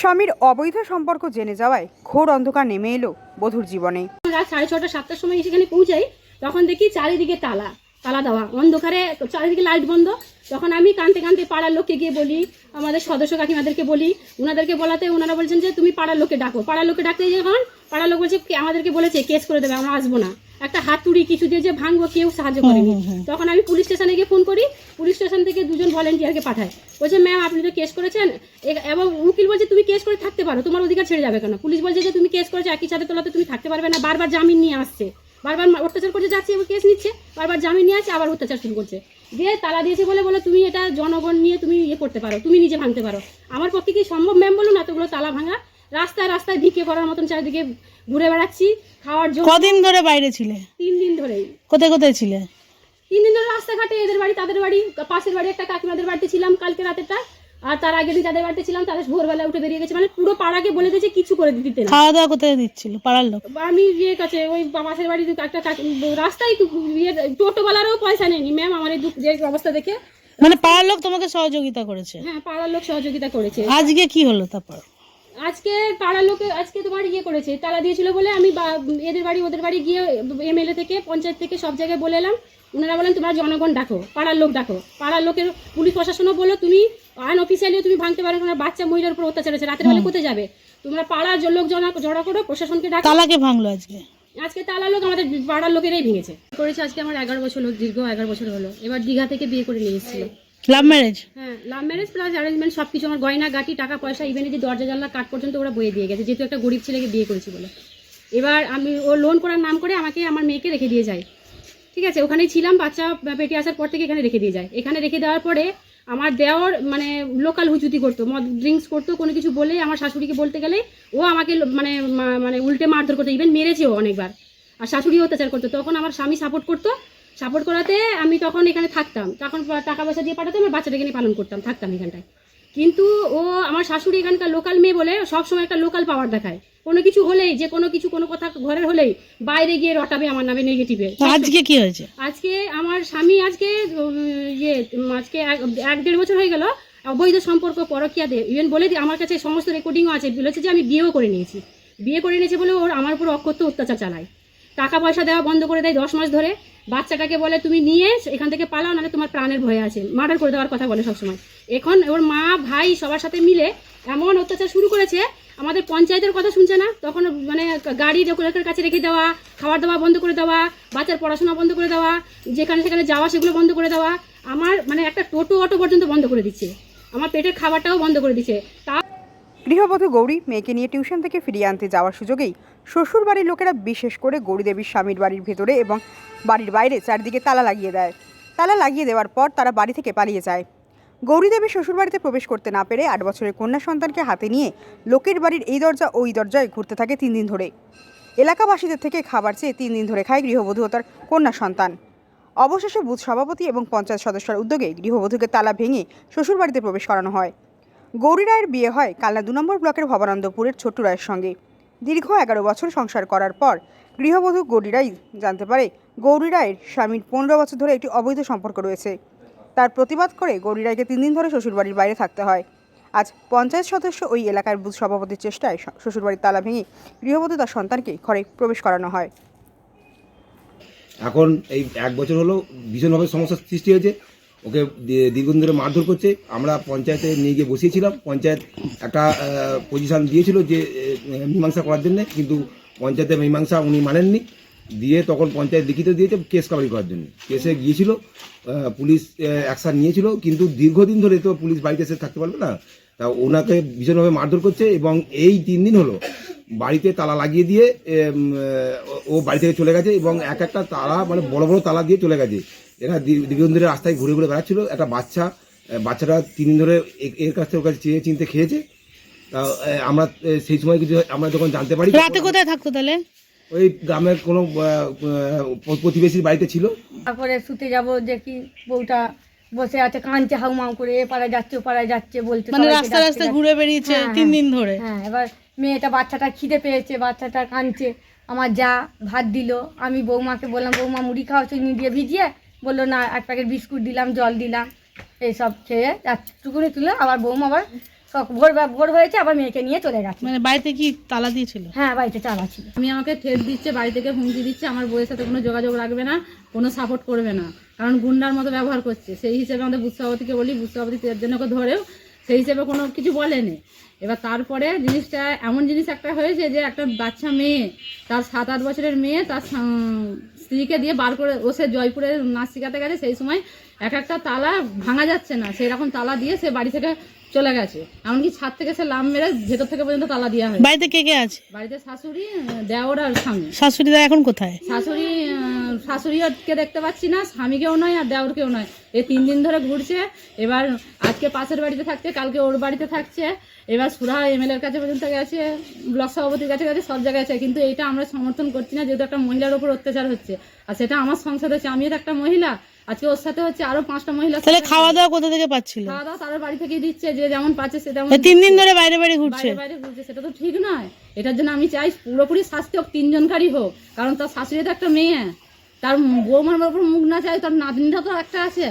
স্বামীর অবৈধ সম্পর্ক জেনে যাওয়ায় ঘোর অন্ধকার নেমে এলো বধূর জীবনে। রাত 6:30 7টার সময় সেখানে পৌঁছাই, তখন দেখি চারিদিকে তালা দেওয়া, অন্ধকারে চারিদিকে লাইট বন্ধ। তখন আমি কানতে কানতে পাড়ার লোককে গিয়ে বলি, আমাদের সদস্য কাকিমাদেরকে বলি, ওনাদেরকে বলাতে ওনারা বলছেন যে তুমি পাড়ার লোককে ডাকো। পাড়ার লোককে ডাকতে যখন পাড়ার লোক বলছে আমাদেরকে বলেছে কেস করে দেবে, আমরা আসবো না, একটা হাতুড়ি কিছু দিয়ে যে ভাঙবো, কেউ সাহায্য করেনি। তখন আমি পুলিশ স্টেশনে গিয়ে ফোন করি, পুলিশ স্টেশন থেকে দুজন ভলেন্টিয়ারকে পাঠায়, বলছে ম্যাম আপনি তো কেস করেছেন। এবং উকিল বলছে তুমি কেস করে থাকতে পারো, তোমার অধিকার ছেড়ে যাবে কেন। পুলিশ বলছে যে তুমি কেস করেছো, একই সাথে তোলাতে তুমি থাকতে পারবে না। বারবার জামিন নিয়ে আসছে, বারবার অত্যাচার করছে, যাচ্ছে এবং কেস নিচ্ছে, বারবার জামিন নিয়ে আসছে, আবার অত্যাচার শুরু করছে। দিয়ে তালা দিয়েছে বলে তুমি এটা জনগণ নিয়ে তুমি ইয়ে করতে পারো, তুমি নিজে ভাঙতে পারো। আমার পক্ষে কি সম্ভব ম্যাম বলুন এতগুলো তালা ভাঙা? রাস্তায় রাস্তায় ভিক্ষে করার মতন চারিদিকে ঘুরে বেড়াচ্ছি খাওয়ার জন্য। কদিন ধরে বাইরে ছিলে? 3 দিন ধরেই। কোথায় কোথায় ছিলে? 3 দিন ধরে রাস্তাঘাটে, এদের বাড়ি তাদের বাড়ি, পাশের বাড়ি একটা কাকিমাদের বাড়িতে ছিলাম কালকে রাতেরটা, আর তার আগের দিন তাদের বাড়িতে ছিলাম, তাদের ভোরবেলা উঠে বেরিয়ে গেছে। মানে পুরো পাড়াকে বলে দিয়েছে কিছু করে দিতে না। খাওয়া দাওয়া কোথায় দিচ্ছিল পাড়ার লোক? আমি ইয়ে কাছে ওই পাশের বাড়ি একটা রাস্তায় টোটোওয়ালারও পয়সা নেয়নি ম্যাম আমার এই যে অবস্থা দেখে। মানে পাড়ার লোক তোমাকে সহযোগিতা করেছে? হ্যাঁ, পাড়ার লোক সহযোগিতা করেছে। আজকে কি হলো তারপর? আজকে পাড়ার লোকে আজকে তোমার ইয়ে করেছে, তালা দিয়েছিল বলে আমি এদের বাড়ি ওদের বাড়ি গিয়ে এমএলএ থেকে পঞ্চায়েত থেকে সব জায়গায় বলে এলাম। ওনারা বলেন তোমরা জনগণ ডাকো, পাড়ার লোক ডাকো। পাড়ার লোকের পুলিশ প্রশাসনও বললো তুমি আইন অফিসিয়ালিও তুমি ভাঙতে পারো না, বাচ্চা মহিলার উপর অত্যাচার হচ্ছে, রাতের বেলা কোথায় যাবে? তোমরা পাড়ার লোক জড়ো করো, প্রশাসনকে ডাকো। তালাকে ভাঙলো আজকে? আজকে তালা লোক আমাদের পাড়ার লোকেরাই ভেঙেছে করেছে। আজকে আমার 11 বছর হলো, দীর্ঘ 11 বছর হলো। এবার দীঘা থেকে বিয়ে করে নিয়ে এসেছিল। Love marriage? হ্যাঁ, লাভ ম্যারেজ প্লাস অ্যারেঞ্জমেন্ট, সবকিছু। আমার গয়না গাটি টাকা পয়সা ইভেন যে দরজা জানলা কাঠ পর্যন্ত ওরা বয়ে দিয়ে গেছে, যেহেতু একটা গরিব ছেলেকে বিয়ে করেছি বলে। এবার আমি ও লোন করার নাম করে আমাকে আমার মেয়েকে রেখে দিয়ে যায়। ঠিক আছে, ওখানেই ছিলাম, বাচ্চা পেটে আসার পর থেকে এখানে রেখে দিয়ে যায়। এখানে রেখে দেওয়ার পরে আমার দেওর মানে লোকাল হুজুতি করতো, মদ ড্রিঙ্কস করতো, কোনো কিছু বলে আমার শাশুড়িকে বলতে গেলে ও আমাকে মানে মানে উল্টে মারধর করতো, ইভেন মেরেছেও অনেকবার। আর শাশুড়িও অত্যাচার করতো। তখন আমার স্বামী সাপোর্ট করতো, সাপোর্ট করাতে আমি তখন এখানে থাকতাম, তখন টাকা পয়সা দিয়ে পাঠাতাম, আমার বাচ্চাটাকে নিয়ে পালন করতাম, থাকতাম এখানটায়। কিন্তু ও আমার শাশুড়ি এখানকার লোকাল মেয়ে বলে সবসময় একটা লোকাল পাওয়ার দেখায়। কোনো কিছু হলেই, যে কোনো কিছু কোনো কথা ঘরের হলেই বাইরে গিয়ে রটাবে আমার নামে নেগেটিভে। আজকে কি হয়েছে? আজকে আমার স্বামী আজকে আজকে 1-1.5 বছর হয়ে গেল অবৈধ সম্পর্ক পরকীয়া দিয়ে, ইভেন বলে আমার কাছে সমস্ত রেকর্ডিংও আছে, বলেছে যে আমি বিয়েও করে নিয়েছি। বিয়ে করে নিয়েছে বলে ওর আমার উপর অকথ্য অত্যাচার চালায়, টাকা পয়সা দেওয়া বন্ধ করে দেয় 10 মাস ধরে। বাচ্চাটাকে বলে তুমি নিয়ে এখান থেকে পালাও, নাহলে তোমার প্রাণের ভয়ে আছে, মার্ডার করে দেওয়ার কথা বলে সবসময়। এখন ওর মা ভাই সবার সাথে মিলে এমন অত্যাচার শুরু করেছে, আমাদের পঞ্চায়েতের কথা শুনছে না। তখন মানে গাড়ি লোকের কাছে রেখে দেওয়া, খাবার দাওয়া বন্ধ করে দেওয়া, বাচ্চার পড়াশোনা বন্ধ করে দেওয়া, যেখানে সেখানে যাওয়া সেগুলো বন্ধ করে দেওয়া, আমার মানে একটা টোটো অটো পর্যন্ত বন্ধ করে দিচ্ছে, আমার পেটের খাবারটাও বন্ধ করে দিচ্ছে। তা গৃহবধূ গৌরী মেয়েকে নিয়ে টিউশন থেকে ফিরিয়ে আনতে যাওয়ার সুযোগেই শ্বশুর বাড়ির লোকেরা বিশেষ করে গৌরী দেবীর স্বামীর বাড়ির ভেতরে এবং বাড়ির বাইরে চারদিকে তালা লাগিয়ে দেয়। তালা লাগিয়ে দেওয়ার পর তারা বাড়ি থেকে পালিয়ে যায়। গৌরী দেবীর শ্বশুরবাড়িতে প্রবেশ করতে না পেরে 8 বছরের কন্যা সন্তানকে হাতে নিয়ে লোকের বাড়ির এই দরজা ওই দরজায় ঘুরতে থাকে 3 দিন ধরে। এলাকাবাসীদের থেকে খাবার চেয়ে 3 দিন ধরে খায় গৃহবধূ ও তার কন্যা সন্তান। অবশেষে বুথ সভাপতি এবং পঞ্চায়েত সদস্যের উদ্যোগে গৃহবধূকে তালা ভেঙে শ্বশুরবাড়িতে প্রবেশ করানো হয়। গৌরী রায়ের বিয়ে হয় কালনা 2 নম্বর ব্লকের ভবানন্দপুরের ছোট্টু রায়ের সঙ্গে। দীর্ঘ 11 বছর সংসার করার পর গৃহবধূ গৌরী রায় জানতে পারে গৌরী রায়ের স্বামীর 15 বছর ধরে একটি অবৈধ সম্পর্ক রয়েছে। তার প্রতিবাদ করে গৌরী রায়কে 3 দিন ধরে শ্বশুরবাড়ির বাইরে থাকতে হয়। আজ পঞ্চায়েত সদস্য ওই এলাকার বুথ সভাপতির চেষ্টায় শ্বশুরবাড়ির তালা ভেঙে গৃহবধূ তার সন্তানকে ঘরে প্রবেশ করানো হয়। এখন এই 1 বছর হলো ভীষণভাবে সমস্যার সৃষ্টি হয়েছে। ওকে দীর্ঘদিন ধরে মারধর করছে। আমরা পঞ্চায়েতে নিয়ে গিয়ে বসিয়েছিলাম, পঞ্চায়েত একটা পজিশন দিয়েছিল যে মীমাংসা করার জন্য, কিন্তু পঞ্চায়েতের মীমাংসা উনি মানেননি। দিয়ে তখন পঞ্চায়েত লিখিত দিয়েছে কেস কাবারি করার জন্য। কেসে গিয়েছিল, পুলিশ অ্যাকশন নিয়েছিল, কিন্তু দীর্ঘদিন ধরে তো পুলিশ বাড়িতে এসে থাকতে পারবে না। তা ওনাকে ভীষণভাবে মারধর করছে এবং এই 3 দিন হলো বাড়িতে তালা লাগিয়ে দিয়ে ও বাড়ি থেকে চলে গেছে এবং একটা তালা মানে বড় বড় তালা দিয়ে চলে গেছে। এরা দীর্ঘদিন ধরে রাস্তায় ঘুরে ঘুরে বেড়াচ্ছিল। একটা বাচ্চাটা 3 দিন ধরে এর কাছ থেকে ওর কাছে চেয়ে চিনতে খেয়েছে। তা আমরা সেই সময় কিছু আমরা যখন জানতে পারি। রাতে কোথায় থাকতো তাহলে? ওই গ্রামের কোনো প্রতিবেশীর বাড়িতে ছিল। তারপরে শুতে যাব দেখি বউটা বসে আছে, কাঁদছে হাউমাউ করে, এ পাড়ায় যাচ্ছে ও পাড়ায় যাচ্ছে বলছে, মানে রাস্তা রাস্তায় ঘুরে বেরিয়েছে 3 দিন ধরে? হ্যাঁ, এবার মেয়েটা বাচ্চাটা খিদে পেয়েছে, বাচ্চাটা কাঁদছে। আমার যা ভাত দিল, আমি বৌমাকে বললাম বৌমা মুড়ি খাওয়া, চিনি দিয়ে ভিজিয়ে, বললো না, 1 প্যাকেট বিস্কুট দিলাম, জল দিলাম, এইসব খেয়ে টুকুনি তুলে আবার বৌমা আবার ভোর হয়েছে আবার মেয়েকে নিয়ে চলে গেছে। মানে বাড়িতে কি তালা দিয়েছিল? হ্যাঁ, বাড়িতে চালা ছিল। আমি আমাকে ঠেট দিচ্ছে, বাড়ি থেকে হুমকি দিচ্ছে, আমার বউয়ের সাথে কোনো যোগাযোগ রাখবে না, কোনো সাপোর্ট করবে না, কারণ গুন্ডার মতো ব্যবহার করছে। সেই হিসেবে আমাদের বুথ সভাপতিকে বলি, বুথ সভাপতি 13 জনকে ধরেও সেই হিসেবে কোনো কিছু বলেনি। এবার তারপরে জিনিসটা এমন জিনিস একটা হয়েছে যে একটা বাচ্চা মেয়ে, তার 7-8 বছরের মেয়ে, তার স্ত্রীকে দিয়ে বার করে, ও সে জয়পুরে নাচ শিখাতে গেছে, সেই সময় একটা তালা ভাঙা যাচ্ছে না, সেই রকম তালা দিয়ে সে বাড়ি থেকে চলে গেছে। এমনকি ছাদ থেকে সে লাম মেরে ভেতর থেকে পর্যন্ত তালা দেওয়া হয়। বাড়িতে কে কে আছে? বাড়িতে শাশুড়ি, দেওর আর স্বামী। শাশুড়িদা এখন কোথায়? শাশুড়িকে দেখতে পাচ্ছি না, স্বামীকেও নয় আর দেওরকেও নয়। এই 3 দিন ধরে ঘুরছে। এবার আজকে পাশের বাড়িতে থাকছে, কালকে ওর বাড়িতে থাকছে। এবার সুরা এমএলএর কাছে পর্যন্ত গেছে, ব্লক সভাপতির কাছে গেছে, সব জায়গায় আছে। কিন্তু এইটা আমরা সমর্থন করছি না, যেহেতু একটা মহিলার উপর অত্যাচার হচ্ছে। আর সেটা আমার সংসার হচ্ছে, আমিও তো একটা মহিলা, আজকে ওর সাথে হচ্ছে আরো 5টা মহিলা। তাহলে খাওয়া দাওয়া কোথা থেকে পাচ্ছিল? খাওয়া দাওয়া তার বাড়ি থেকেই দিচ্ছে, যে যেমন পাচ্ছে সে তেমন। 3 দিন ধরে বাইরে বাইরে ঘুরছে। বাইরে ঘুরছে, সেটা তো ঠিক নয়। এটার জন্য আমি চাই পুরোপুরি শাস্তি হোক, 3 জনকারই হোক, কারণ তার শাশুড়ি তো একটা মেয়ে, তার বৌমার উপর মুখ না চাই, তার নাতনিটা তো একটা আছে।